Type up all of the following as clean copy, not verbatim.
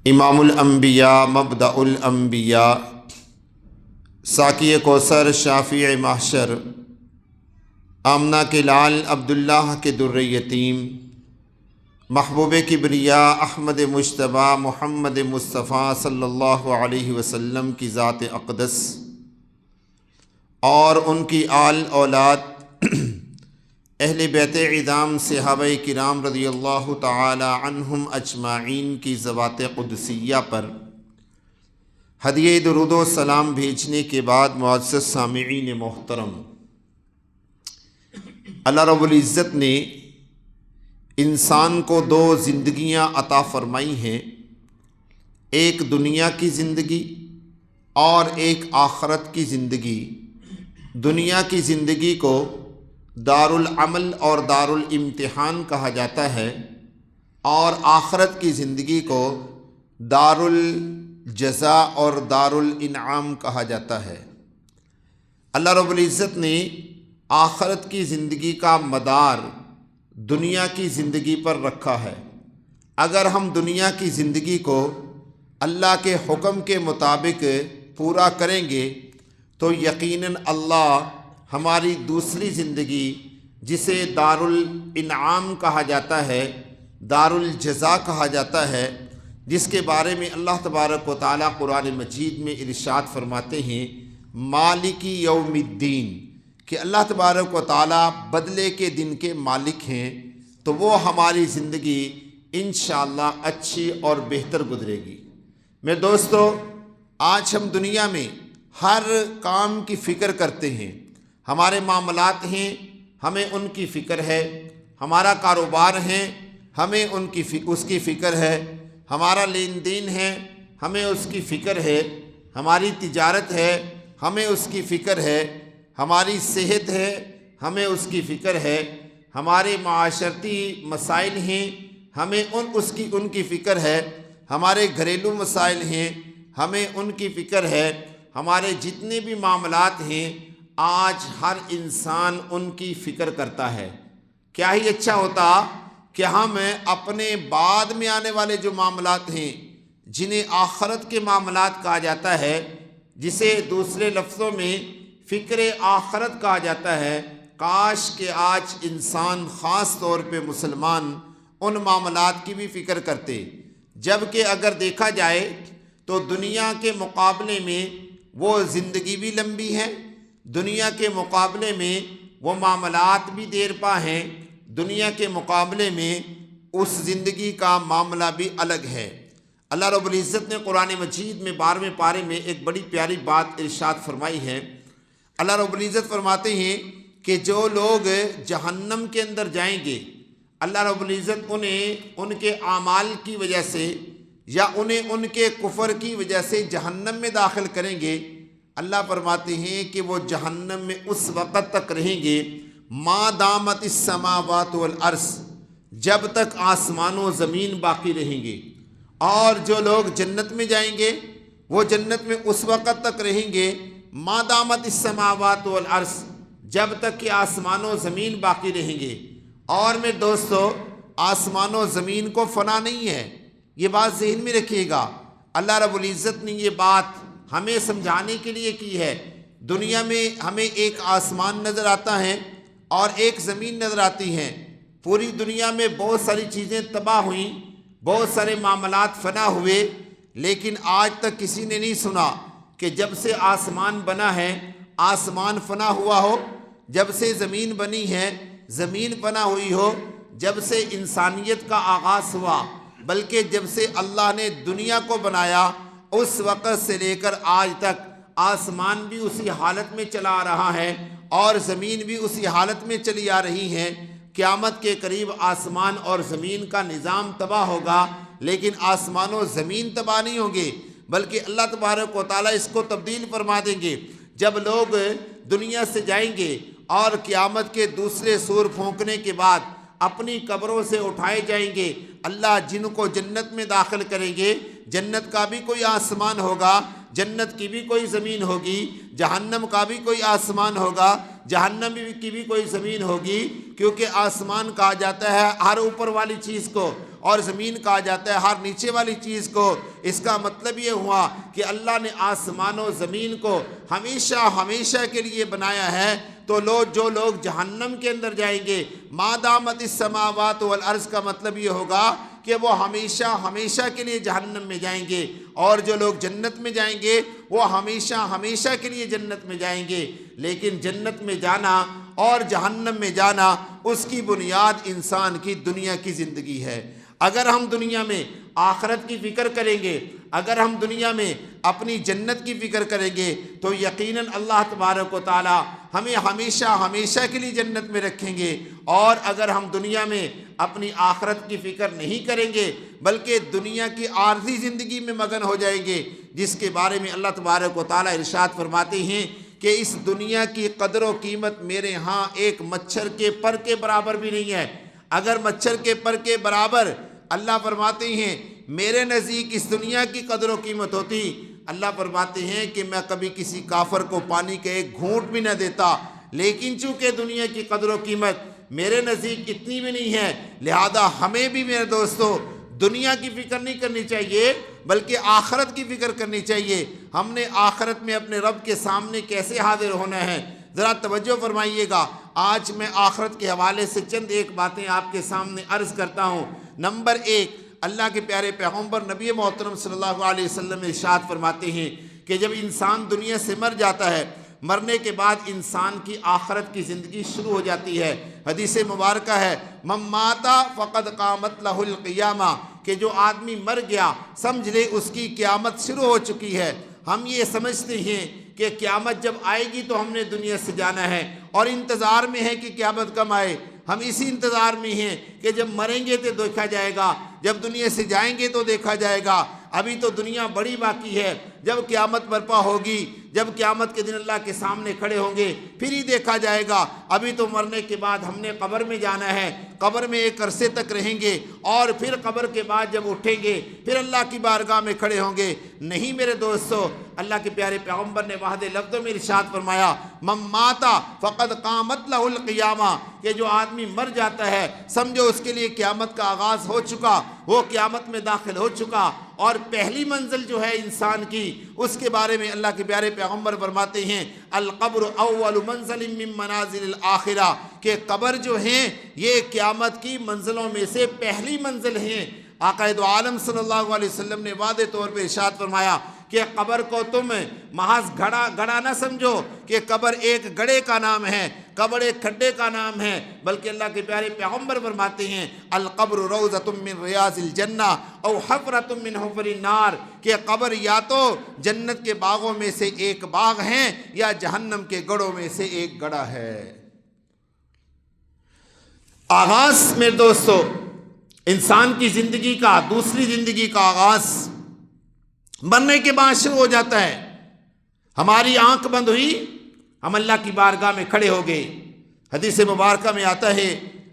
امام الانبیاء مبدأ الانبیاء ساقی کوثر شافع محشر آمنہ کے لال عبداللہ کے در یتیم محبوب کبریا احمد مجتبی محمد مصطفیٰ صلی اللہ علیہ وسلم کی ذات اقدس اور ان کی آل اولاد اہل بیت عظام صحابہ کرام رضی اللہ تعالی عنہم اجمعین کی ذوات قدسیہ پر ہدیہ درود و سلام بھیجنے کے بعد معزز سامعین محترم، اللہ رب العزت نے انسان کو دو زندگیاں عطا فرمائی ہیں، ایک دنیا کی زندگی اور ایک آخرت کی زندگی۔ دنیا کی زندگی کو دار العمل اور دار الامتحان کہا جاتا ہے، اور آخرت کی زندگی کو دار الجزاء اور دار الانعام کہا جاتا ہے۔ اللہ رب العزت نے آخرت کی زندگی کا مدار دنیا کی زندگی پر رکھا ہے۔ اگر ہم دنیا کی زندگی کو اللہ کے حکم کے مطابق پورا کریں گے تو یقیناً اللہ ہماری دوسری زندگی، جسے دار الانعام کہا جاتا ہے، دار الجزاء کہا جاتا ہے، جس کے بارے میں اللہ تبارک و تعالیٰ قرآن مجید میں ارشاد فرماتے ہیں مالک یوم الدین، کہ اللہ تبارک و تعالیٰ بدلے کے دن کے مالک ہیں، تو وہ ہماری زندگی انشاءاللہ اچھی اور بہتر گزرے گی۔ میں دوستو، آج ہم دنیا میں ہر کام کی فکر کرتے ہیں، ہمارے معاملات ہیں ہمیں ان کی فکر ہے، ہمارا کاروبار ہے ہمیں اس کی فکر ہے، ہمارا لین دین ہے ہمیں اس کی فکر ہے، ہماری تجارت ہے ہمیں اس کی فکر ہے، ہماری صحت ہے ہمیں اس کی فکر ہے، ہمارے معاشرتی مسائل ہیں ہمیں ان کی فکر ہے، ہمارے گھریلو مسائل ہیں ہمیں ان کی فکر ہے، ہمارے جتنے بھی معاملات ہیں آج ہر انسان ان کی فکر کرتا ہے۔ کیا ہی اچھا ہوتا کہ ہم اپنے بعد میں آنے والے جو معاملات ہیں، جنہیں آخرت کے معاملات کہا جاتا ہے، جسے دوسرے لفظوں میں فکر آخرت کہا جاتا ہے، کاش کہ آج انسان خاص طور پہ مسلمان ان معاملات کی بھی فکر کرتے۔ جبکہ اگر دیکھا جائے تو دنیا کے مقابلے میں وہ زندگی بھی لمبی ہے، دنیا کے مقابلے میں وہ معاملات بھی دیر پا ہیں، دنیا کے مقابلے میں اس زندگی کا معاملہ بھی الگ ہے۔ اللہ رب العزت نے قرآن مجید میں 12ویں پارے میں ایک بڑی پیاری بات ارشاد فرمائی ہے۔ اللہ رب العزت فرماتے ہیں کہ جو لوگ جہنم کے اندر جائیں گے، اللہ رب العزت انہیں ان کے اعمال کی وجہ سے یا انہیں ان کے کفر کی وجہ سے جہنم میں داخل کریں گے۔ اللہ فرماتے ہیں کہ وہ جہنم میں اس وقت تک رہیں گے ما دامت السماوات والارض، جب تک آسمان و زمین باقی رہیں گے۔ اور جو لوگ جنت میں جائیں گے وہ جنت میں اس وقت تک رہیں گے ما دامت السماوات والارض، جب تک کہ آسمان و زمین باقی رہیں گے۔ اور میں دوستو، آسمان و زمین کو فنا نہیں ہے، یہ بات ذہن میں رکھیے گا۔ اللہ رب العزت نے یہ بات ہمیں سمجھانے کے لیے کی ہے۔ دنیا میں ہمیں ایک آسمان نظر آتا ہے اور ایک زمین نظر آتی ہے۔ پوری دنیا میں بہت ساری چیزیں تباہ ہوئیں، بہت سارے معاملات فنا ہوئے، لیکن آج تک کسی نے نہیں سنا کہ جب سے آسمان بنا ہے آسمان فنا ہوا ہو، جب سے زمین بنی ہے زمین فنا ہوئی ہو، جب سے انسانیت کا آغاز ہوا، بلکہ جب سے اللہ نے دنیا کو بنایا اس وقت سے لے کر آج تک آسمان بھی اسی حالت میں چلا آ رہا ہے اور زمین بھی اسی حالت میں چلی آ رہی ہے۔ قیامت کے قریب آسمان اور زمین کا نظام تباہ ہوگا، لیکن آسمان و زمین تباہ نہیں ہوں گے، بلکہ اللہ تبارک و تعالیٰ اس کو تبدیل فرما دیں گے۔ جب لوگ دنیا سے جائیں گے اور قیامت کے دوسرے سور پھونکنے کے بعد اپنی قبروں سے اٹھائے جائیں گے، اللہ جن کو جنت میں داخل کریں گے، جنت کا بھی کوئی آسمان ہوگا، جنت کی بھی کوئی زمین ہوگی، جہنم کا بھی کوئی آسمان ہوگا، جہنم کی بھی کوئی زمین ہوگی، کیونکہ آسمان کہا جاتا ہے ہر اوپر والی چیز کو اور زمین کہا جاتا ہے ہر نیچے والی چیز کو۔ اس کا مطلب یہ ہوا کہ اللہ نے آسمان و زمین کو ہمیشہ ہمیشہ کے لیے بنایا ہے۔ تو جو لوگ جہنم کے اندر جائیں گے، ما دامت السماوات والارض کا مطلب یہ ہوگا کہ وہ ہمیشہ ہمیشہ کے لیے جہنم میں جائیں گے، اور جو لوگ جنت میں جائیں گے وہ ہمیشہ ہمیشہ کے لیے جنت میں جائیں گے۔ لیکن جنت میں جانا اور جہنم میں جانا، اس کی بنیاد انسان کی دنیا کی زندگی ہے۔ اگر ہم دنیا میں آخرت کی فکر کریں گے، اگر ہم دنیا میں اپنی جنت کی فکر کریں گے، تو یقیناً اللہ تبارک و تعالی ہمیں ہمیشہ ہمیشہ کے لیے جنت میں رکھیں گے۔ اور اگر ہم دنیا میں اپنی آخرت کی فکر نہیں کریں گے بلکہ دنیا کی عارضی زندگی میں مگن ہو جائیں گے، جس کے بارے میں اللہ تبارک و تعالی ارشاد فرماتے ہیں کہ اس دنیا کی قدر و قیمت میرے ہاں ایک مچھر کے پر کے برابر بھی نہیں ہے۔ اگر مچھر کے پر کے برابر اللہ فرماتے ہیں میرے نزدیک اس دنیا کی قدر و قیمت ہوتی، اللہ فرماتے ہیں کہ میں کبھی کسی کافر کو پانی کا ایک گھونٹ بھی نہ دیتا، لیکن چونکہ دنیا کی قدر و قیمت میرے نزدیک اتنی بھی نہیں ہے، لہذا ہمیں بھی میرے دوستو دنیا کی فکر نہیں کرنی چاہیے بلکہ آخرت کی فکر کرنی چاہیے۔ ہم نے آخرت میں اپنے رب کے سامنے کیسے حاضر ہونا ہے، ذرا توجہ فرمائیے گا۔ آج میں آخرت کے حوالے سے چند ایک باتیں آپ کے سامنے عرض کرتا ہوں۔ نمبر ایک، اللہ کے پیارے پیغمبر نبی محترم صلی اللہ علیہ وسلم ارشاد فرماتے ہیں کہ جب انسان دنیا سے مر جاتا ہے، مرنے کے بعد انسان کی آخرت کی زندگی شروع ہو جاتی ہے۔ حدیث مبارکہ ہے من مات فقد قامت لہ القیامہ، کہ جو آدمی مر گیا سمجھ لے اس کی قیامت شروع ہو چکی ہے۔ ہم یہ سمجھتے ہیں کہ قیامت جب آئے گی تو ہم نے دنیا سے جانا ہے اور انتظار میں ہے کہ قیامت کب آئے۔ ہم اسی انتظار میں ہیں کہ جب مریں گے تو دیکھا جائے گا، جب دنیا سے جائیں گے تو دیکھا جائے گا۔ ابھی تو دنیا بڑی باقی ہے، جب قیامت برپا ہوگی، جب قیامت کے دن اللہ کے سامنے کھڑے ہوں گے پھر ہی دیکھا جائے گا۔ ابھی تو مرنے کے بعد ہم نے قبر میں جانا ہے، قبر میں ایک عرصے تک رہیں گے اور پھر قبر کے بعد جب اٹھیں گے پھر اللہ کی بارگاہ میں کھڑے ہوں گے۔ نہیں میرے دوستو، اللہ کے پیارے پیغمبر نے واحد لفظوں میں ارشاد فرمایا من مات فقد قامت لہ القیامہ، کہ جو آدمی مر جاتا ہے سمجھو اس کے لیے قیامت کا آغاز ہو چکا، وہ قیامت میں داخل ہو چکا۔ اور پہلی منزل جو ہے انسان کی، اس کے بارے میں اللہ کے پیارے پیغمبر فرماتے ہیں القبر اول منزل من منازل الآخرہ، کہ قبر جو ہیں یہ قیامت کی منزلوں میں سے پہلی منزل ہیں۔ آقا دو عالم صلی اللہ علیہ وسلم نے واضح طور پہ ارشاد فرمایا کہ قبر کو تم محض گڑھا نہ سمجھو کہ قبر ایک گڑھے کا نام ہے، قبر ایک کھڈے کا نام ہے، بلکہ اللہ کے پیارے پیغمبر فرماتے ہیں القبر روضۃ من ریاض الجنہ او حفرۃ من حفر النار، کہ قبر یا تو جنت کے باغوں میں سے ایک باغ ہے یا جہنم کے گڑھوں میں سے ایک گڑھا ہے۔ آغاز میرے دوستو انسان کی زندگی کا، دوسری زندگی کا آغاز مرنے کے بعد شروع ہو جاتا ہے۔ ہماری آنکھ بند ہوئی، ہم اللہ کی بارگاہ میں کھڑے ہو گئے۔ حدیث مبارکہ میں آتا ہے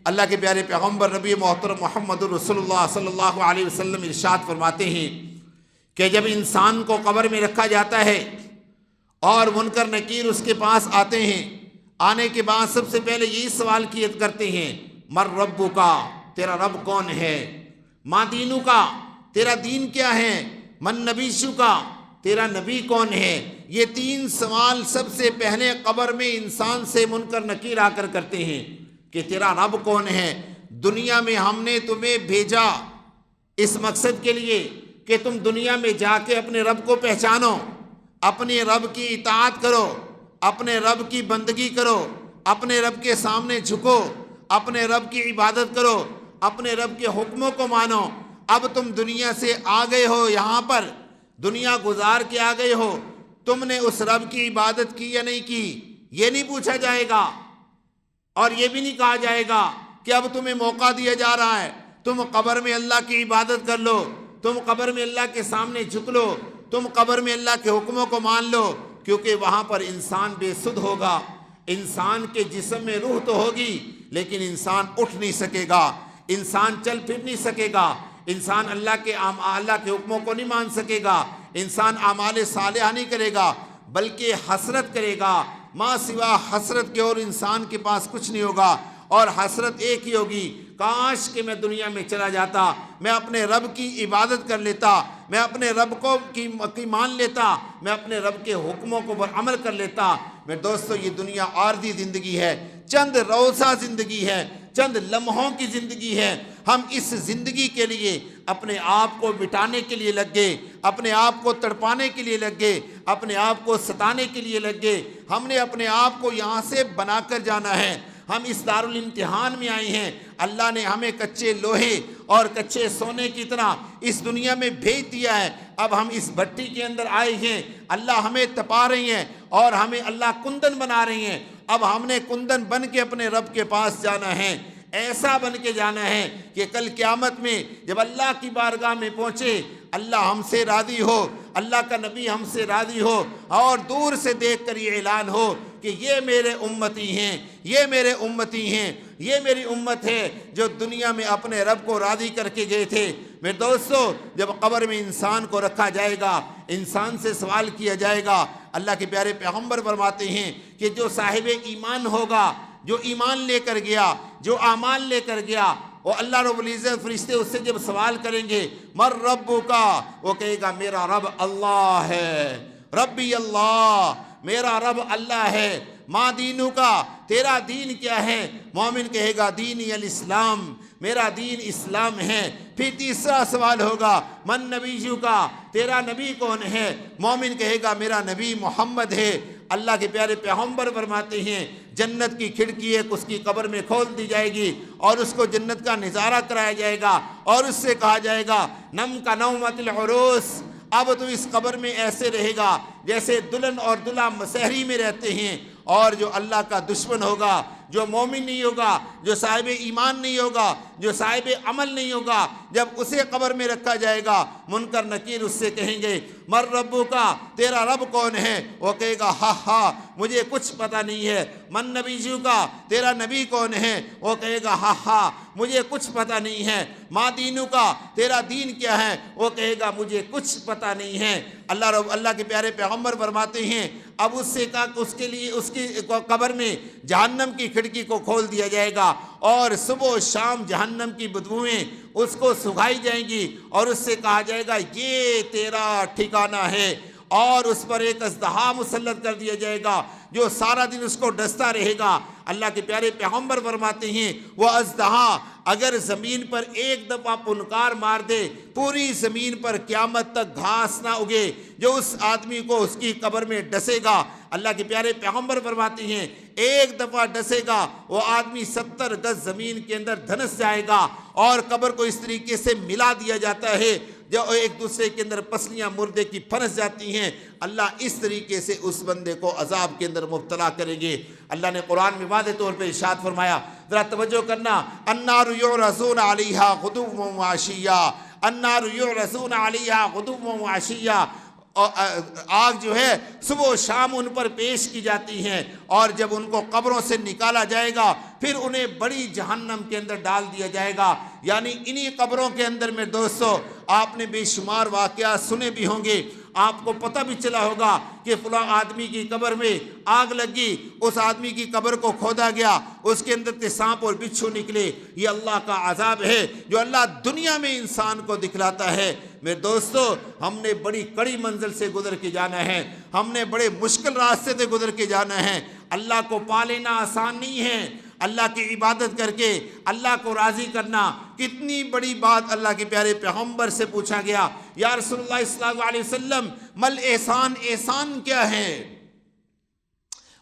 اللہ کے پیارے پیغمبر نبی محترم محمد رسول اللہ صلی اللہ علیہ وسلم ارشاد فرماتے ہیں کہ جب انسان کو قبر میں رکھا جاتا ہے اور منکر نکیر اس کے پاس آتے ہیں، آنے کے بعد سب سے پہلے یہی سوال کیت کرتے ہیں مر ربو کا، تیرا رب کون ہے؟ ما دینو کا، تیرا دین کیا ہے؟ من نبیشو کا، تیرا نبی کون ہے؟ یہ تین سوال سب سے پہلے قبر میں انسان سے منکر نکیر آ کر کرتے ہیں کہ تیرا رب کون ہے؟ دنیا میں ہم نے تمہیں بھیجا اس مقصد کے لیے کہ تم دنیا میں جا کے اپنے رب کو پہچانو، اپنے رب کی اطاعت کرو، اپنے رب کی بندگی کرو، اپنے رب کے سامنے جھکو، اپنے رب کی عبادت کرو، اپنے رب کے حکموں کو مانو۔ اب تم دنیا سے آ گئے ہو، یہاں پر دنیا گزار کے آ گئے ہو، تم نے اس رب کی عبادت کی یا نہیں کی یہ نہیں پوچھا جائے گا، اور یہ بھی نہیں کہا جائے گا کہ اب تمہیں موقع دیا جا رہا ہے تم قبر میں اللہ کی عبادت کر لو، تم قبر میں اللہ کے سامنے جھک لو، تم قبر میں اللہ کے حکموں کو مان لو، کیونکہ وہاں پر انسان بے سدھ ہوگا۔ انسان کے جسم میں روح تو ہوگی لیکن انسان اٹھ نہیں سکے گا، انسان چل پھر نہیں سکے گا، انسان اللہ کے حکموں کو نہیں مان سکے گا، انسان اعمال صالحہ نہیں کرے گا بلکہ حسرت کرے گا۔ ما سوا حسرت کے اور انسان کے پاس کچھ نہیں ہوگا، اور حسرت ایک ہی ہوگی، کاش کہ میں دنیا میں چلا جاتا، میں اپنے رب کی عبادت کر لیتا، میں اپنے رب کو کی مان لیتا، میں اپنے رب کے حکموں کو پر عمل کر لیتا۔ میرے دوستو، یہ دنیا عارضی زندگی ہے، چند روزہ زندگی ہے، چند لمحوں کی زندگی ہے۔ ہم اس زندگی کے لیے اپنے آپ کو مٹانے کے لیے لگ گئے، اپنے آپ کو تڑپانے کے لیے لگ گئے، اپنے آپ کو ستانے کے لیے لگ گئے۔ ہم نے اپنے آپ کو یہاں سے بنا کر جانا ہے۔ ہم اس دارالامتحان میں آئے ہیں، اللہ نے ہمیں کچے لوہے اور کچے سونے کی طرح اس دنیا میں بھیج دیا ہے۔ اب ہم اس بھٹی کے اندر آئے ہیں، اللہ ہمیں تپا رہی ہیں اور ہمیں اللہ کندن بنا رہی ہیں۔ اب ہم نے کندن بن کے اپنے رب کے پاس جانا ہے، ایسا بن کے جانا ہے کہ کل قیامت میں جب اللہ کی بارگاہ میں پہنچے، اللہ ہم سے راضی ہو، اللہ کا نبی ہم سے راضی ہو، اور دور سے دیکھ کر یہ اعلان ہو کہ یہ میرے امتی ہیں، یہ میرے امتی ہیں، یہ میری امت ہے جو دنیا میں اپنے رب کو راضی کر کے گئے تھے۔ میرے دوستو، جب قبر میں انسان کو رکھا جائے گا، انسان سے سوال کیا جائے گا، اللہ کے پیارے پیغمبر فرماتے ہیں کہ جو صاحب ایمان ہوگا، جو ایمان لے کر گیا، جو اعمال لے کر گیا، وہ اللہ رب العزت فرشتے اس سے جب سوال کریں گے مر ربو کا، وہ کہے گا میرا رب اللہ ہے، ربی اللہ، میرا رب اللہ ہے۔ ما دینو کا، تیرا دین کیا ہے؟ مومن کہے گا دینی الاسلام، میرا دین اسلام ہے۔ پھر تیسرا سوال ہوگا من نبیو کا، تیرا نبی کون ہے؟ مومن کہے گا میرا نبی محمد ہے۔ اللہ کے پیارے پیغمبر فرماتے ہیں جنت کی کھڑکی ایک اس کی قبر میں کھول دی جائے گی اور اس کو جنت کا نظارہ کرایا جائے گا اور اس سے کہا جائے گا نم کا نومت العروس، اب تو اس قبر میں ایسے رہے گا جیسے دلہن اور دلہا مسحری میں رہتے ہیں۔ اور جو اللہ کا دشمن ہوگا، جو مومن نہیں ہوگا، جو صاحب ایمان نہیں ہوگا، جو صاحب عمل نہیں ہوگا، جب اسے قبر میں رکھا جائے گا، منکر نکیر اس سے کہیں گے مر ربو کا، تیرا رب کون ہے؟ وہ کہے گا ہا ہا مجھے کچھ پتہ نہیں ہے۔ من نبیو کا، تیرا نبی کون ہے؟ وہ کہے گا ہا ہا مجھے کچھ پتہ نہیں ہے۔ ما دینو کا، تیرا دین کیا ہے؟ وہ کہے گا مجھے کچھ پتہ نہیں ہے۔ اللہ کے پیارے پیغمبر فرماتے ہیں اب اس سے کہا کہ اس کے لیے اس کی قبر میں جہنم کی کھڑکی کو کھول دیا جائے گا اور صبح و شام جہنم کی بدبوئیں اس کو سکھائی جائیں گی اور اس سے کہا جائے گا یہ تیرا ٹھکانہ ہے، اور اس پر ایک اژدہا مسلط کر دیا جائے گا جو سارا دن اس کو ڈستا رہے گا۔ اللہ کے پیارے پیغمبر فرماتے ہیں وہ اژدہا اگر زمین پر ایک دفعہ پنکار مار دے، پوری زمین پر قیامت تک گھاس نہ اگے جو اس آدمی کو اس کی قبر میں ڈسے گا۔ اللہ کے پیارے پیغمبر فرماتے ہیں ایک دفعہ ڈسے گا وہ آدمی 70 گز زمین کے اندر دھنس جائے گا، اور قبر کو اس طریقے سے ملا دیا جاتا ہے جو ایک دوسرے کے اندر پسلیاں مردے کی پھنس جاتی ہیں۔ اللہ اس طریقے سے اس بندے کو عذاب کے اندر مبتلا کریں گے۔ اللہ نے قرآن میں واضح طور پہ ارشاد فرمایا، ذرا توجہ کرنا، النار یعرضون علیہا غدوا وعشیا، النار یعرضون علیہا غدوا وعشیا، آگ جو ہے صبح و شام ان پر پیش کی جاتی ہیں، اور جب ان کو قبروں سے نکالا جائے گا پھر انہیں بڑی جہنم کے اندر ڈال دیا جائے گا۔ یعنی انہی قبروں کے اندر میں دوستو آپ نے بے شمار واقعات سنے بھی ہوں گے، آپ کو پتہ بھی چلا ہوگا کہ فلاں آدمی کی قبر میں آگ لگی، اس آدمی کی قبر کو کھودا گیا، اس کے اندر سے سانپ اور بچھو نکلے۔ یہ اللہ کا عذاب ہے جو اللہ دنیا میں انسان کو دکھلاتا ہے۔ میرے دوستو ہم نے بڑی کڑی منزل سے گزر کے جانا ہے، ہم نے بڑے مشکل راستے سے گزر کے جانا ہے۔ اللہ کو پا لینا آسان نہیں ہے، اللہ کی عبادت کر کے اللہ کو راضی کرنا کتنی بڑی بات۔ اللہ کے پیارے پیغمبر سے پوچھا گیا یا رسول اللہ صلی اللہ علیہ وسلم مل احسان، احسان کیا ہے؟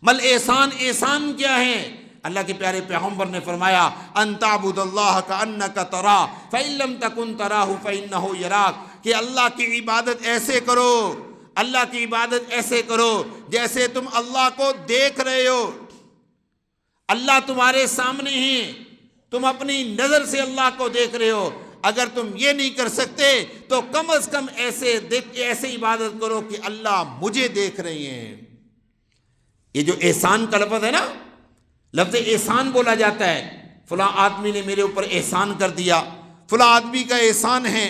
مل احسان، احسان کیا ہے؟ اللہ کے پیارے پیغمبر نے فرمایا ان تعبد اللہ کأنک تراہ فإن لم تکن تراہ فإنہ یراک، کہ اللہ کی عبادت ایسے کرو، اللہ کی عبادت ایسے کرو جیسے تم اللہ کو دیکھ رہے ہو۔ اللہ تمہارے سامنے ہیں، تم اپنی نظر سے اللہ کو دیکھ رہے ہو۔ اگر تم یہ نہیں کر سکتے تو کم از کم ایسے عبادت کرو کہ اللہ مجھے دیکھ رہے ہیں۔ یہ جو احسان کا لفظ ہے نا، لفظ احسان بولا جاتا ہے، فلاں آدمی نے میرے اوپر احسان کر دیا، فلاں آدمی کا احسان ہے۔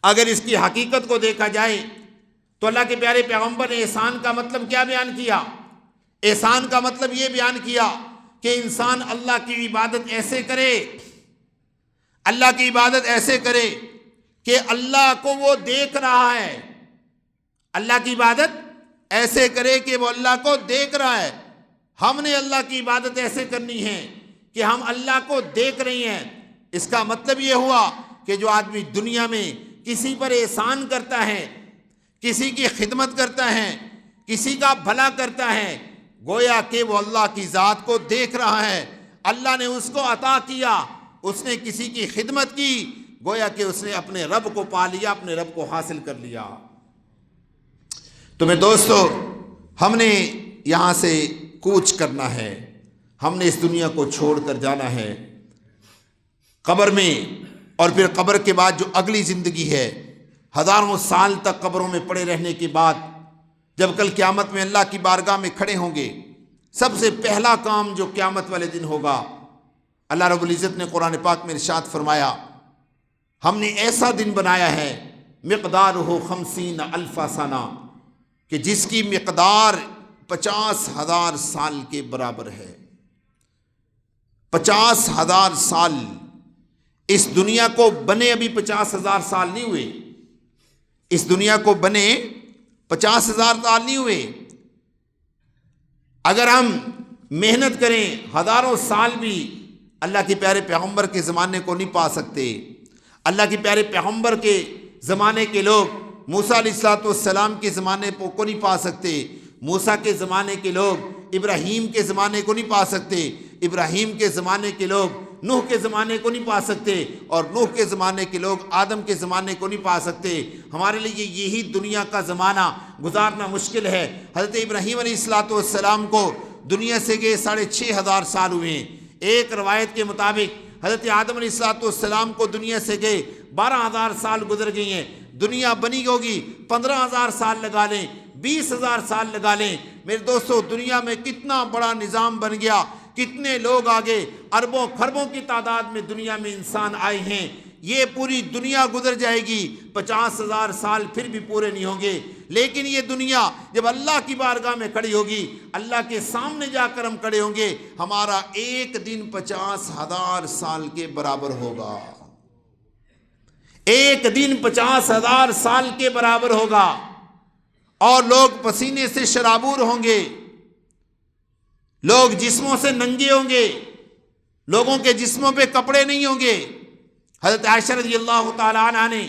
اگر اس کی حقیقت کو دیکھا جائے تو اللہ کے پیارے پیغمبر نے احسان کا مطلب کیا بیان کیا؟ احسان کا مطلب یہ بیان کیا کہ انسان اللہ کی عبادت ایسے کرے، اللہ کی عبادت ایسے کرے کہ اللہ کو وہ دیکھ رہا ہے، اللہ کی عبادت ایسے کرے کہ وہ اللہ کو دیکھ رہا ہے۔ ہم نے اللہ کی عبادت ایسے کرنی ہے کہ ہم اللہ کو دیکھ رہی ہیں۔ اس کا مطلب یہ ہوا کہ جو آدمی دنیا میں کسی پر احسان کرتا ہے، کسی کی خدمت کرتا ہے، کسی کا بھلا کرتا ہے، گویا کہ وہ اللہ کی ذات کو دیکھ رہا ہے۔ اللہ نے اس کو عطا کیا، اس نے کسی کی خدمت کی، گویا کہ اس نے اپنے رب کو پا لیا، اپنے رب کو حاصل کر لیا۔ تو میرے دوستو، ہم نے یہاں سے کوچ کرنا ہے، ہم نے اس دنیا کو چھوڑ کر جانا ہے۔ قبر میں اور پھر قبر کے بعد جو اگلی زندگی ہے، ہزاروں سال تک قبروں میں پڑے رہنے کے بعد جب کل قیامت میں اللہ کی بارگاہ میں کھڑے ہوں گے، سب سے پہلا کام جو قیامت والے دن ہوگا، اللہ رب العزت نے قرآن پاک میں ارشاد فرمایا، ہم نے ایسا دن بنایا ہے مقدارہ 50,000 سنہ، کہ جس کی مقدار 50,000 سال کے برابر ہے۔ 50,000 سال، اس دنیا کو بنے ابھی 50,000 سال نہیں ہوئے، اس دنیا کو بنے 50,000 سال نہیں ہوئے۔ اگر ہم محنت کریں ہزاروں سال بھی اللہ کے پیارے پیغمبر کے زمانے کو نہیں پا سکتے۔ اللہ کے پیارے پیغمبر کے زمانے کے لوگ موسیٰ علیہ السلام کے زمانے کو نہیں پا سکتے، موسیٰ کے زمانے کے لوگ ابراہیم کے زمانے کو نہیں پا سکتے، ابراہیم کے زمانے کے لوگ نوح کے زمانے کو نہیں پا سکتے، اور نوح کے زمانے کے لوگ آدم کے زمانے کو نہیں پا سکتے۔ ہمارے لیے یہی دنیا کا زمانہ گزارنا مشکل ہے۔ حضرت ابراہیم علیہ السلام کو دنیا سے گئے 6,500 سال ہوئے ہیں۔ ایک روایت کے مطابق حضرت آدم علیہ السلام کو دنیا سے گئے 12,000 سال گزر گئی ہیں۔ دنیا بنی ہوگی 15,000 سال لگا لیں، 20,000 سال لگا لیں۔ میرے دوستو، دنیا میں کتنا بڑا نظام بن گیا، کتنے لوگ آگے، اربوں خربوں کی تعداد میں دنیا میں انسان آئے ہیں۔ یہ پوری دنیا گزر جائے گی، 50,000 سال پھر بھی پورے نہیں ہوں گے۔ لیکن یہ دنیا جب اللہ کی بارگاہ میں کھڑی ہوگی، اللہ کے سامنے جا کر ہم کھڑے ہوں گے، ہمارا ایک دن 50,000 سال کے برابر ہوگا۔ ایک دن 50,000 سال کے برابر ہوگا، اور لوگ پسینے سے شرابور ہوں گے، لوگ جسموں سے ننگے ہوں گے، لوگوں کے جسموں پہ کپڑے نہیں ہوں گے۔ حضرت عائشہ رضی اللہ تعالیٰ عنہ نے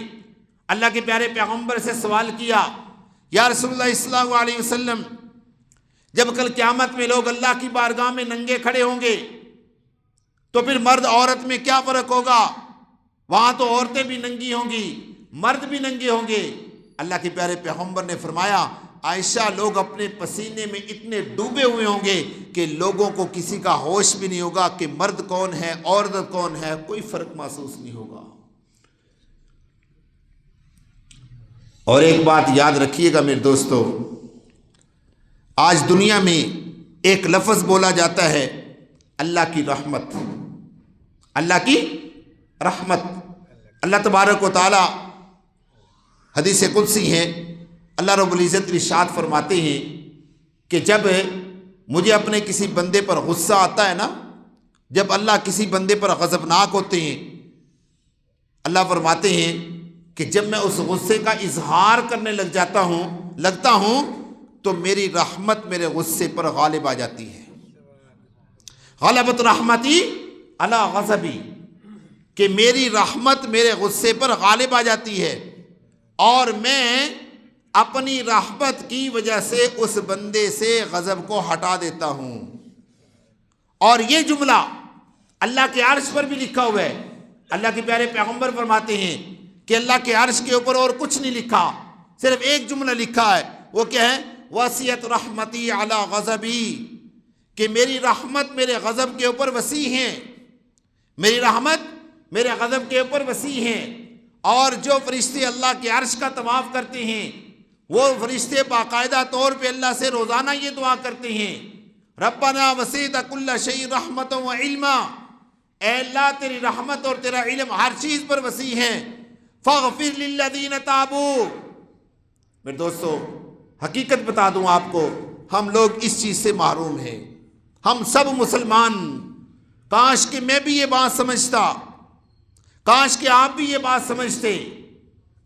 اللہ کے پیارے پیغمبر سے سوال کیا، یا رسول اللہ صلی اللہ علیہ وسلم، جب کل قیامت میں لوگ اللہ کی بارگاہ میں ننگے کھڑے ہوں گے تو پھر مرد عورت میں کیا فرق ہوگا؟ وہاں تو عورتیں بھی ننگی ہوں گی، مرد بھی ننگے ہوں گے۔ اللہ کے پیارے پیغمبر نے فرمایا، عائشہ، لوگ اپنے پسینے میں اتنے ڈوبے ہوئے ہوں گے کہ لوگوں کو کسی کا ہوش بھی نہیں ہوگا کہ مرد کون ہے عورت کون ہے، کوئی فرق محسوس نہیں ہوگا۔ اور ایک بات یاد رکھیے گا میرے دوستو، آج دنیا میں ایک لفظ بولا جاتا ہے، اللہ کی رحمت، اللہ کی رحمت۔ اللہ تبارک و تعالی حدیث قدسی ہے، اللہ رب العزت ارشاد فرماتے ہیں کہ جب مجھے اپنے کسی بندے پر غصہ آتا ہے نا، جب اللہ کسی بندے پر غضبناک ہوتے ہیں، اللہ فرماتے ہیں کہ جب میں اس غصے کا اظہار کرنے لگتا ہوں تو میری رحمت میرے غصے پر غالب آ جاتی ہے۔ غلبت رحمتی علی غضبی، کہ میری رحمت میرے غصے پر غالب آ جاتی ہے، اور میں اپنی رحمت کی وجہ سے اس بندے سے غضب کو ہٹا دیتا ہوں۔ اور یہ جملہ اللہ کے عرش پر بھی لکھا ہوا ہے۔ اللہ کے پیارے پیغمبر فرماتے ہیں کہ اللہ کے عرش کے اوپر اور کچھ نہیں لکھا، صرف ایک جملہ لکھا ہے، وہ کیا ہے؟ وسعت رحمتی علی غضبی، کہ میری رحمت میرے غضب کے اوپر وسیع ہے، میری رحمت میرے غضب کے اوپر وسیع ہے۔ اور جو فرشتے اللہ کے عرش کا طواف کرتے ہیں، وہ فرشتے باقاعدہ طور پہ اللہ سے روزانہ یہ دعا کرتے ہیں، ربنا وسعت کل شیء رحمتا و علما، اے اللہ تیری رحمت اور تیرا علم ہر چیز پر وسیع ہے، فاغفر للذین تابوا۔ میرے دوستو، حقیقت بتا دوں آپ کو، ہم لوگ اس چیز سے محروم ہیں، ہم سب مسلمان، کاش کہ میں بھی یہ بات سمجھتا، کاش کہ آپ بھی یہ بات سمجھتے،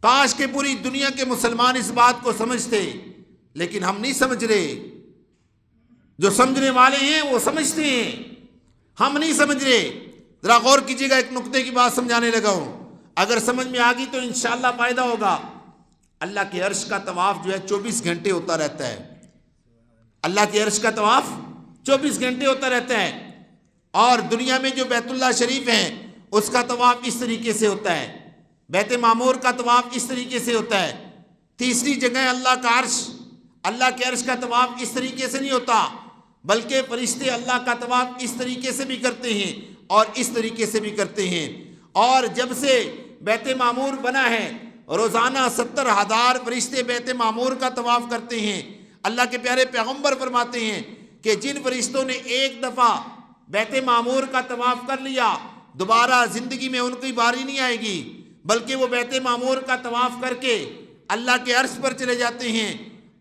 کاش کہ پوری دنیا کے مسلمان اس بات کو سمجھتے، لیکن ہم نہیں سمجھ رہے۔ جو سمجھنے والے ہیں وہ سمجھتے ہیں، ہم نہیں سمجھ رہے۔ ذرا غور کیجیے گا، ایک نقطے کی بات سمجھانے لگا ہوں، اگر سمجھ میں آ گئی تو انشاءاللہ فائدہ ہوگا۔ اللہ کے عرش کا طواف جو ہے 24 گھنٹے ہوتا رہتا ہے۔ اللہ کے عرش کا طواف 24 گھنٹے ہوتا رہتا ہے، اور دنیا میں جو بیت اللہ شریف ہے اس کا طواف اس طریقے سے ہوتا ہے، بیت معمور کا طواف اس طریقے سے ہوتا ہے۔ تیسری جگہ اللہ کا عرش، اللہ کے عرش کا طواف اس طریقے سے نہیں ہوتا، بلکہ فرشتے اللہ کا طواف اس طریقے سے بھی کرتے ہیں اور اس طریقے سے بھی کرتے ہیں۔ اور جب سے بیت معمور بنا ہے روزانہ 70,000 فرشتے بیت معمور کا طواف کرتے ہیں۔ اللہ کے پیارے پیغمبر فرماتے ہیں کہ جن فرشتوں نے ایک دفعہ بیت معمور کا طواف کر لیا، دوبارہ زندگی میں ان کی باری نہیں آئے گی، بلکہ وہ بیت معمور کا طواف کر کے اللہ کے عرش پر چلے جاتے ہیں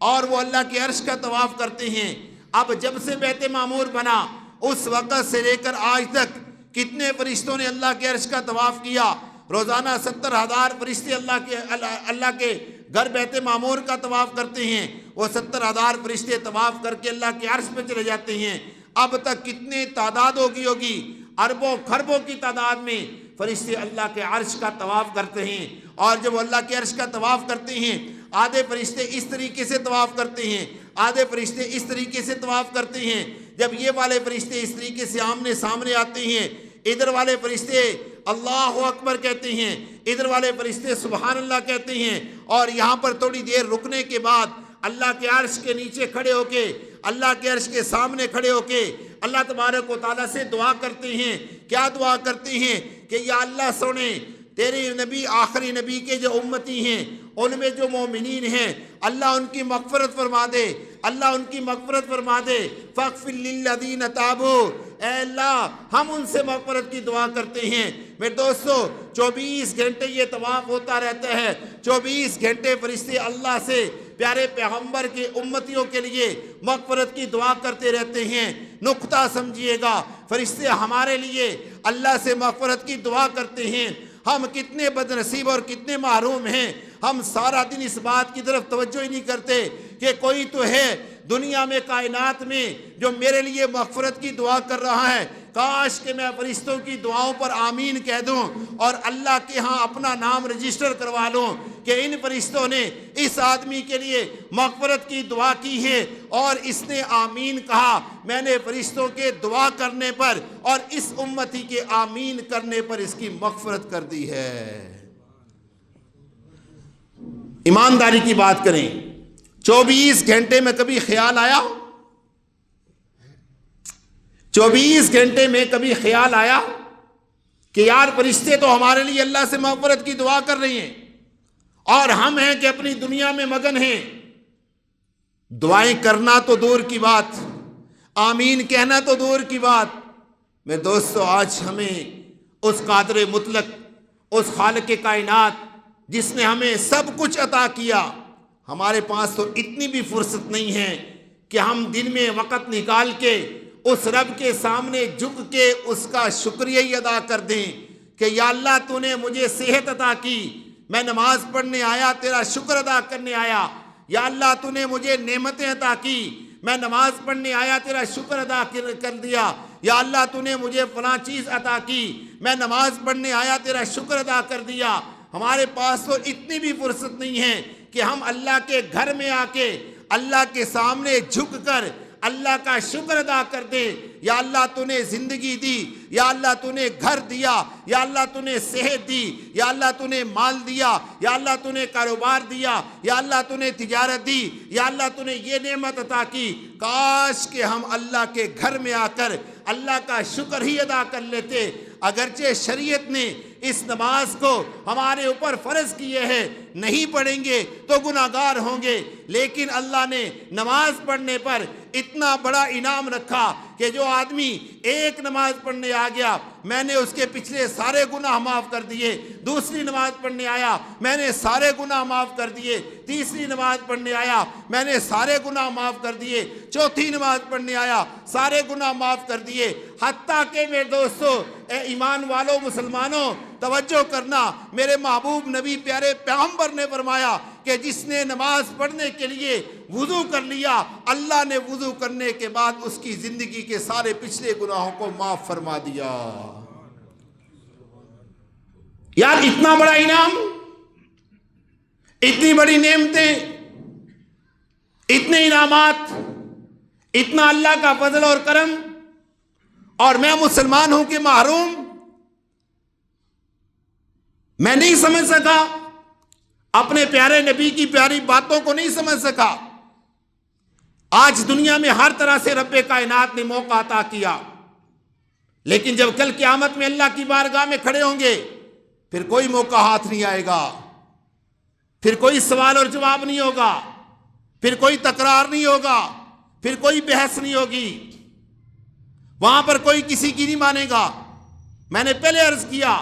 اور وہ اللہ کے عرش کا طواف کرتے ہیں۔ اب جب سے بیت معمور بنا اس وقت سے لے کر آج تک کتنے فرشتوں نے اللہ کے عرش کا طواف کیا؟ روزانہ 70,000 فرشتے اللہ کے گھر بیت معمور کا طواف کرتے ہیں۔ وہ 70,000 فرشتے طواف کر کے اللہ کے عرش پہ چلے جاتے ہیں۔ اب تک کتنے تعداد ہوگی اربوں خربوں کی تعداد میں فرشتے اللہ کے عرش کا طواف کرتے ہیں۔ اور جب وہ اللہ کے عرش کا طواف کرتے ہیں، آدھے فرشتے اس طریقے سے طواف کرتے ہیں، آدھے فرشتے اس طریقے سے طواف کرتے ہیں۔ جب یہ والے فرشتے اس طریقے سے آمنے سامنے آتے ہیں، ادھر والے فرشتے اللہ اکبر کہتے ہیں، ادھر والے فرشتے سبحان اللہ کہتے ہیں، اور یہاں پر تھوڑی دیر رکنے کے بعد اللہ کے عرش کے نیچے کھڑے ہو کے، اللہ کے عرش کے سامنے کھڑے ہو کے اللہ تبارک و تعالیٰ سے دعا کرتے ہیں۔ کیا دعا کرتے ہیں؟ کہ یا اللہ سونے، تیرے نبی آخری نبی کے جو امتی ہیں، ان میں جو مومنین ہیں، اللہ ان کی مغفرت فرما دے، اللہ ان کی مغفرت فرما دے۔ فاغفر للذین تابوا، اے اللہ ہم ان سے مغفرت کی دعا کرتے ہیں۔ میرے دوستو 24 گھنٹے یہ طواف ہوتا رہتا ہے، 24 گھنٹے فرشتے اللہ سے پیارے پیغمبر کے امتیوں کے لیے مغفرت کی دعا کرتے رہتے ہیں۔ نقطہ سمجھیے گا، فرشتے ہمارے لیے اللہ سے مغفرت کی دعا کرتے ہیں۔ ہم کتنے بد نصیب اور کتنے محروم ہیں، ہم سارا دن اس بات کی طرف توجہ ہی نہیں کرتے کہ کوئی تو ہے دنیا میں کائنات میں جو میرے لیے مغفرت کی دعا کر رہا ہے۔ کاش کہ میں فرشتوں کی دعاؤں پر آمین کہہ دوں اور اللہ کے ہاں اپنا نام رجسٹر کروا لوں کہ ان فرشتوں نے اس آدمی کے لیے مغفرت کی دعا کی ہے اور اس نے آمین کہا، میں نے فرشتوں کے دعا کرنے پر اور اس امتی کے آمین کرنے پر اس کی مغفرت کر دی ہے۔ ایمانداری کی بات کریں، 24 گھنٹے میں کبھی خیال آیا؟ 24 گھنٹے میں کبھی خیال آیا کہ یار فرشتے تو ہمارے لیے اللہ سے مغفرت کی دعا کر رہی ہیں اور ہم ہیں کہ اپنی دنیا میں مگن ہیں؟ دعائیں کرنا تو دور کی بات، آمین کہنا تو دور کی بات۔ میرے دوستو، آج ہمیں اس قادر مطلق، اس خالق کائنات جس نے ہمیں سب کچھ عطا کیا، ہمارے پاس تو اتنی بھی فرصت نہیں ہے کہ ہم دن میں وقت نکال کے اس رب کے سامنے جھک کے اس کا شکریہ ہی ادا کر دیں کہ یا اللہ تو نے مجھے صحت عطا کی، میں نماز پڑھنے آیا، تیرا شکر ادا کرنے آیا۔ یا اللہ تو نے مجھے نعمتیں عطا کی، میں نماز پڑھنے آیا، تیرا شکر ادا کر دیا۔ یا اللہ تو نے مجھے فلاں چیز عطا کی، میں نماز پڑھنے آیا، تیرا شکر ادا کر دیا۔ ہمارے پاس تو اتنی بھی فرصت نہیں ہے کہ ہم اللہ کے گھر میں آ کے اللہ کے سامنے جھک کر اللہ کا شکر ادا کر دیں۔ یا اللہ تو نے زندگی دی، یا اللہ تو نے گھر دیا، یا اللہ تو نے صحت دی، یا اللہ تو نے مال دیا، یا اللہ تو نے کاروبار دیا، یا اللہ تو نے تجارت دی، یا اللہ تو نے یہ نعمت عطا کی۔ کاش کہ ہم اللہ کے گھر میں آ کر اللہ کا شکر ہی ادا کر لیتے۔ اگرچہ شریعت نے اس نماز کو ہمارے اوپر فرض کیے ہیں، نہیں پڑھیں گے تو گناہگار ہوں گے، لیکن اللہ نے نماز پڑھنے پر اتنا بڑا انعام رکھا کہ جو آدمی ایک نماز پڑھنے آ گیا میں نے اس کے پچھلے سارے گناہ معاف کر دیے، دوسری نماز پڑھنے آیا میں نے سارے گناہ معاف کر دیے، تیسری نماز پڑھنے آیا میں نے سارے گناہ معاف کر دیے، چوتھی نماز پڑھنے آیا سارے گناہ معاف کر دیے، حتیٰ کہ میرے دوستو، اے ایمان والوں مسلمانوں توجہ کرنا، میرے محبوب نبی پیارے پیغمبر نے فرمایا کہ جس نے نماز پڑھنے کے لیے وضو کر لیا، اللہ نے وضو کرنے کے بعد اس کی زندگی کے سارے پچھلے گناہوں کو معاف فرما دیا۔ یار اتنا بڑا انعام، اتنی بڑی نعمتیں، اتنے انعامات، اتنا اللہ کا فضل اور کرم، اور میں مسلمان ہوں کہ محروم۔ میں نہیں سمجھ سکا، اپنے پیارے نبی کی پیاری باتوں کو نہیں سمجھ سکا۔ آج دنیا میں ہر طرح سے رب کائنات نے موقع عطا کیا، لیکن جب کل قیامت میں اللہ کی بارگاہ میں کھڑے ہوں گے پھر کوئی موقع ہاتھ نہیں آئے گا، پھر کوئی سوال اور جواب نہیں ہوگا، پھر کوئی تکرار نہیں ہوگا، پھر کوئی بحث نہیں ہوگی، وہاں پر کوئی کسی کی نہیں مانے گا۔ میں نے پہلے عرض کیا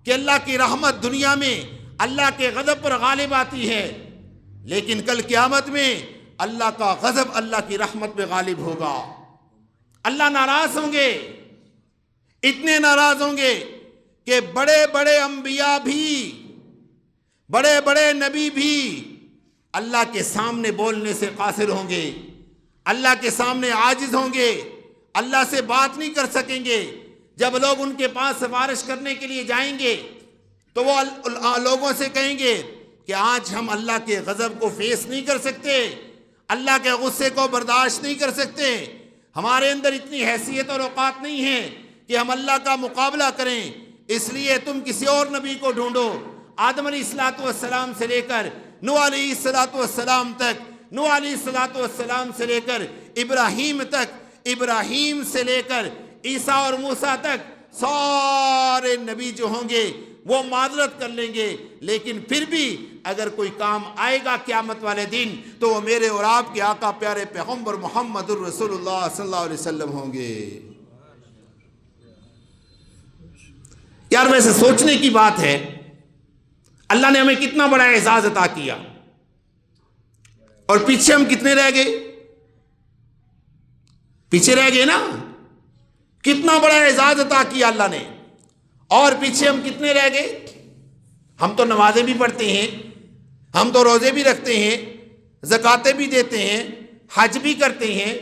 کہ اللہ کی رحمت دنیا میں اللہ کے غضب پر غالب آتی ہے، لیکن کل قیامت میں اللہ کا غضب اللہ کی رحمت پہ غالب ہوگا۔ اللہ ناراض ہوں گے، اتنے ناراض ہوں گے کہ بڑے بڑے انبیاء بھی، بڑے بڑے نبی بھی اللہ کے سامنے بولنے سے قاصر ہوں گے، اللہ کے سامنے عاجز ہوں گے، اللہ سے بات نہیں کر سکیں گے۔ جب لوگ ان کے پاس سفارش کرنے کے لیے جائیں گے تو وہ لوگوں سے کہیں گے کہ آج ہم اللہ کے غضب کو فیس نہیں کر سکتے، اللہ کے غصے کو برداشت نہیں کر سکتے، ہمارے اندر اتنی حیثیت اور اوقات نہیں ہے کہ ہم اللہ کا مقابلہ کریں، اس لیے تم کسی اور نبی کو ڈھونڈو۔ آدم علیہ السلام سے لے کر نوح علیہ السلام تک، نوح علیہ السلام سے لے کر ابراہیم تک، ابراہیم سے لے کر عیسیٰ اور موسیٰ تک، سارے نبی جو ہوں گے وہ معذرت کر لیں گے، لیکن پھر بھی اگر کوئی کام آئے گا قیامت والے دن تو وہ میرے اور آپ کے آقا پیارے پیغمبر محمد الرسول اللہ صلی اللہ علیہ وسلم ہوں گے۔ یار ویسے سوچنے کی بات ہے، اللہ نے ہمیں کتنا بڑا اعزاز عطا کیا اور پیچھے ہم کتنے رہ گئے؟ پیچھے رہ گئے نا؟ کتنا بڑا اعزاز عطا کیا اللہ نے، اور پیچھے ہم کتنے رہ گئے؟ ہم تو نمازیں بھی پڑھتے ہیں، ہم تو روزے بھی رکھتے ہیں، زکاتیں بھی دیتے ہیں، حج بھی کرتے ہیں،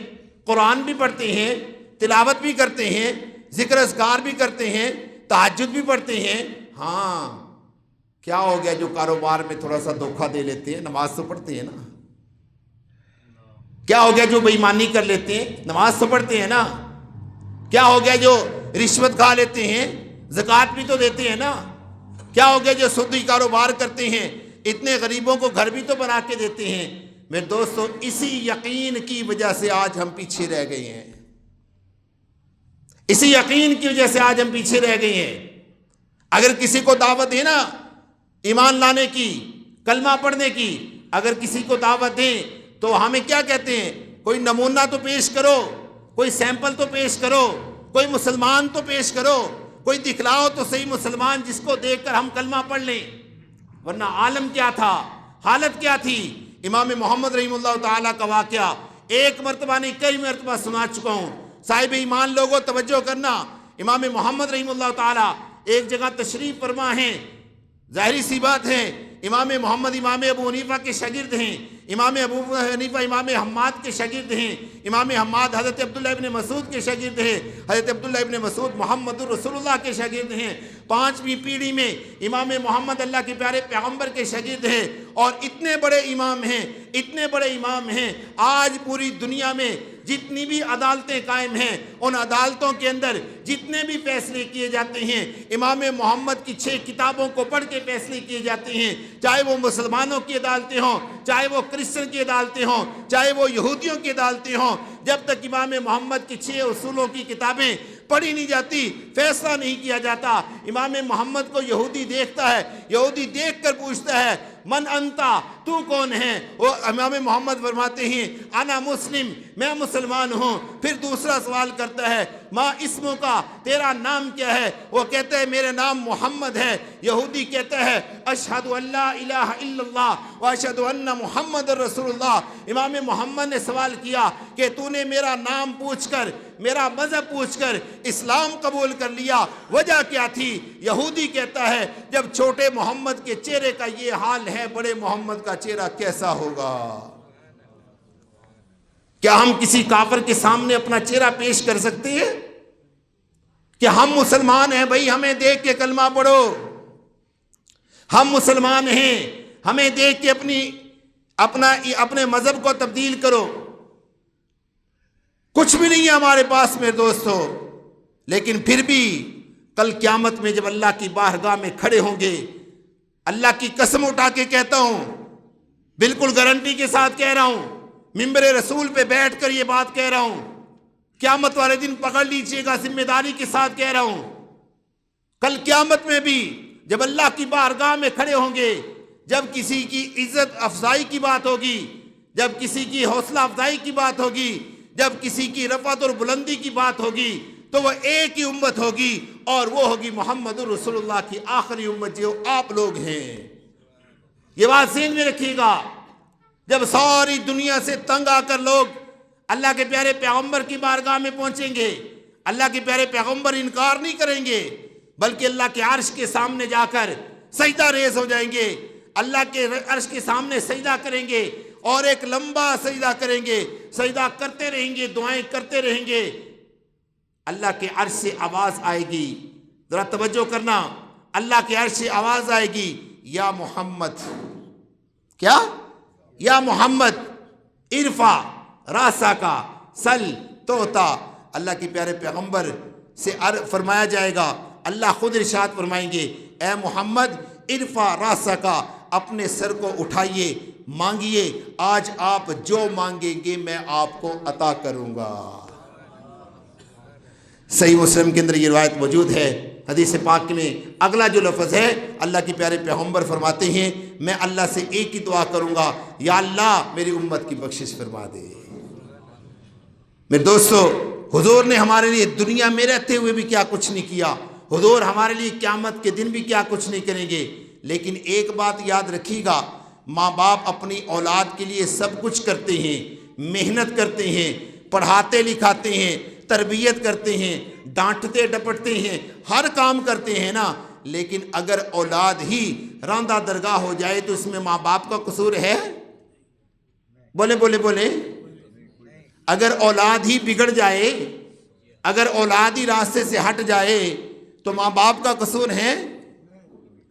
قرآن بھی پڑھتے ہیں، تلاوت بھی کرتے ہیں، ذکر اذکار بھی کرتے ہیں، تہجد بھی پڑھتے ہیں۔ ہاں کیا ہو گیا جو کاروبار میں تھوڑا سا دھوکہ دے لیتے ہیں؟ نماز تو پڑھتے ہیں نا۔ کیا ہو گیا جو بے ایمانی کر لیتے ہیں؟ نماز تو پڑھتے ہیں نا۔ کیا ہو گیا جو رشوت کھا لیتے ہیں؟ زکوٰۃ بھی تو دیتے ہیں نا۔ کیا ہو گیا جو سودی کاروبار کرتے ہیں؟ اتنے غریبوں کو گھر بھی تو بنا کے دیتے ہیں۔ میرے دوستو اسی یقین کی وجہ سے آج ہم پیچھے رہ گئے ہیں، اسی یقین کی وجہ سے آج ہم پیچھے رہ گئے ہیں۔ اگر کسی کو دعوت دیں نا ایمان لانے کی، کلمہ پڑھنے کی، اگر کسی کو دعوت دیں تو ہمیں کیا کہتے ہیں؟ کوئی نمونہ تو پیش کرو، کوئی سیمپل تو پیش کرو، کوئی مسلمان تو پیش کرو، کوئی دکھلاؤ تو صحیح مسلمان جس کو دیکھ کر ہم کلمہ پڑھ لیں۔ ورنہ عالم کیا تھا، حالت کیا تھی؟ امام محمد رحمہ اللہ تعالیٰ کا واقعہ ایک مرتبہ نہیں کئی مرتبہ سنا چکا ہوں۔ صاحب ایمان لوگوں توجہ کرنا، امام محمد رحمہ اللہ تعالیٰ ایک جگہ تشریف فرما ہیں، ظاہری سی بات ہے امام محمد امام ابو حنیفہ کے شاگرد ہیں، امام ابو حنیفہ امام حماد کے شاگرد ہیں، امام حماد حضرت عبداللہ ابن مسعود کے شاگرد ہیں، حضرت عبداللہ ابن مسعود محمد الرسول اللہ کے شاگرد ہیں، 5ویں پیڑھی میں امام محمد اللہ کے پیارے پیغمبر کے شاگرد ہیں، اور اتنے بڑے امام ہیں، اتنے بڑے امام ہیں۔ آج پوری دنیا میں جتنی بھی عدالتیں قائم ہیں، ان عدالتوں کے اندر جتنے بھی فیصلے کیے جاتے ہیں امام محمد کی 6 کتابوں کو پڑھ کے فیصلے کیے جاتے ہیں، چاہے وہ مسلمانوں کی عدالتیں ہوں، چاہے وہ کرسچن کی عدالتیں ہوں، چاہے وہ یہودیوں کی عدالتیں ہوں۔ جب تک امام محمد کی 6 اصولوں کی کتابیں پڑھی نہیں جاتی، فیصلہ نہیں کیا جاتا۔ امام محمد کو یہودی دیکھتا ہے، یہودی دیکھ کر پوچھتا ہے من انتا، تو کون ہے؟ وہ امام محمد فرماتے ہیں انا مسلم، میں مسلمان ہوں۔ پھر دوسرا سوال کرتا ہے ما اسمو کا، تیرا نام کیا ہے؟ وہ کہتا ہے میرا نام محمد ہے۔ یہودی کہتا ہے اشہد ان لا الہ الا اللہ و اشہد ان محمد رسول اللہ۔ امام محمد نے سوال کیا کہ تو نے میرا نام پوچھ کر، میرا مذہب پوچھ کر اسلام قبول کر لیا، وجہ کیا تھی؟ یہودی کہتا ہے جب چھوٹے محمد کے چہرے کا یہ حال ہے، بڑے محمد کا چہرہ کیسا ہوگا؟ کیا ہم کسی کافر کے سامنے اپنا چہرہ پیش کر سکتے ہیں کہ ہم مسلمان ہیں بھائی، ہمیں دیکھ کے کلمہ پڑھو، ہم مسلمان ہیں، ہمیں دیکھ کے اپنے مذہب کو تبدیل کرو؟ کچھ بھی نہیں ہے ہمارے پاس میرے دوستو۔ لیکن پھر بھی کل قیامت میں جب اللہ کی بارگاہ میں کھڑے ہوں گے، اللہ کی قسم اٹھا کے کہتا ہوں، بالکل گارنٹی کے ساتھ کہہ رہا ہوں، منبر رسول پہ بیٹھ کر یہ بات کہہ رہا ہوں، قیامت والے دن پکڑ لیجئے گا، ذمہ داری کے ساتھ کہہ رہا ہوں، کل قیامت میں بھی جب اللہ کی بارگاہ میں کھڑے ہوں گے، جب کسی کی عزت افزائی کی بات ہوگی، جب کسی کی حوصلہ افزائی کی بات ہوگی، جب کسی کی رفعت اور بلندی کی بات ہوگی، تو وہ ایک ہی امت ہوگی، اور وہ ہوگی محمد رسول اللہ کی آخری امت، جو آپ لوگ ہیں۔ یہ بات ذہن میں رکھیے گا، جب ساری دنیا سے تنگ آ کر لوگ اللہ کے پیارے پیغمبر کی بارگاہ میں پہنچیں گے، اللہ کے پیارے پیغمبر انکار نہیں کریں گے، بلکہ اللہ کے عرش کے سامنے جا کر سجدہ ریز ہو جائیں گے، اللہ کے عرش کے سامنے سجدہ کریں گے، اور ایک لمبا سجدہ کریں گے، سجدہ کرتے رہیں گے، دعائیں کرتے رہیں گے۔ اللہ کے عرش سے آواز آئے گی، ذرا توجہ کرنا، اللہ کے عرش سے آواز آئے گی یا محمد، کیا؟ یا محمد ارفع راسا کا سل توتا۔ اللہ کے پیارے پیغمبر سے فرمایا جائے گا، اللہ خود ارشاد فرمائیں گے اے محمد ارفع راسا کا، اپنے سر کو اٹھائیے، مانگیے، آج آپ جو مانگیں گے میں آپ کو عطا کروں گا۔ صحیح مسلم کے اندر یہ روایت موجود ہے۔ حدیث پاک میں اگلا جو لفظ ہے، اللہ کے پیارے پیغمبر فرماتے ہیں میں اللہ سے ایک ہی دعا کروں گا، یا اللہ میری امت کی بخشش فرما دے۔ میرے دوستو، حضور نے ہمارے لیے دنیا میں رہتے ہوئے بھی کیا کچھ نہیں کیا، حضور ہمارے لیے قیامت کے دن بھی کیا کچھ نہیں کریں گے۔ لیکن ایک بات یاد رکھیے گا، ماں باپ اپنی اولاد کے لیے سب کچھ کرتے ہیں، محنت کرتے ہیں، پڑھاتے لکھاتے ہیں، تربیت کرتے ہیں، ڈانٹتے ڈپٹتے ہیں، ہر کام کرتے ہیں نا، لیکن اگر اولاد ہی راندہ درگاہ ہو جائے تو اس میں ماں باپ کا قصور ہے؟ بولے بولے بولے، اگر اولاد ہی بگڑ جائے، اگر اولاد ہی راستے سے ہٹ جائے تو ماں باپ کا قصور ہے؟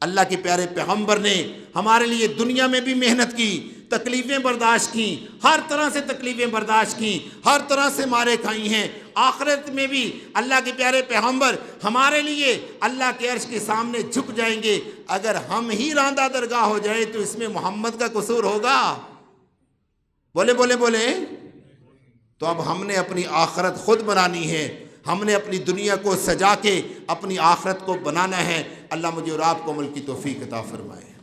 اللہ کے پیارے پیغمبر نے ہمارے لیے دنیا میں بھی محنت کی، تکلیفیں برداشت کی، ہر طرح سے تکلیفیں برداشت کی، ہر طرح سے مارے کھائی ہیں، آخرت میں بھی اللہ کے پیارے پیغمبر ہمارے لیے اللہ کے عرش کے سامنے جھک جائیں گے۔ اگر ہم ہی راندہ درگاہ ہو جائے تو اس میں محمد کا قصور ہوگا؟ بولے بولے بولے۔ تو اب ہم نے اپنی آخرت خود بنانی ہے، ہم نے اپنی دنیا کو سجا کے اپنی آخرت کو بنانا ہے۔ اللہ مجھے اور آپ کو عمل کی توفیق عطا فرمائے۔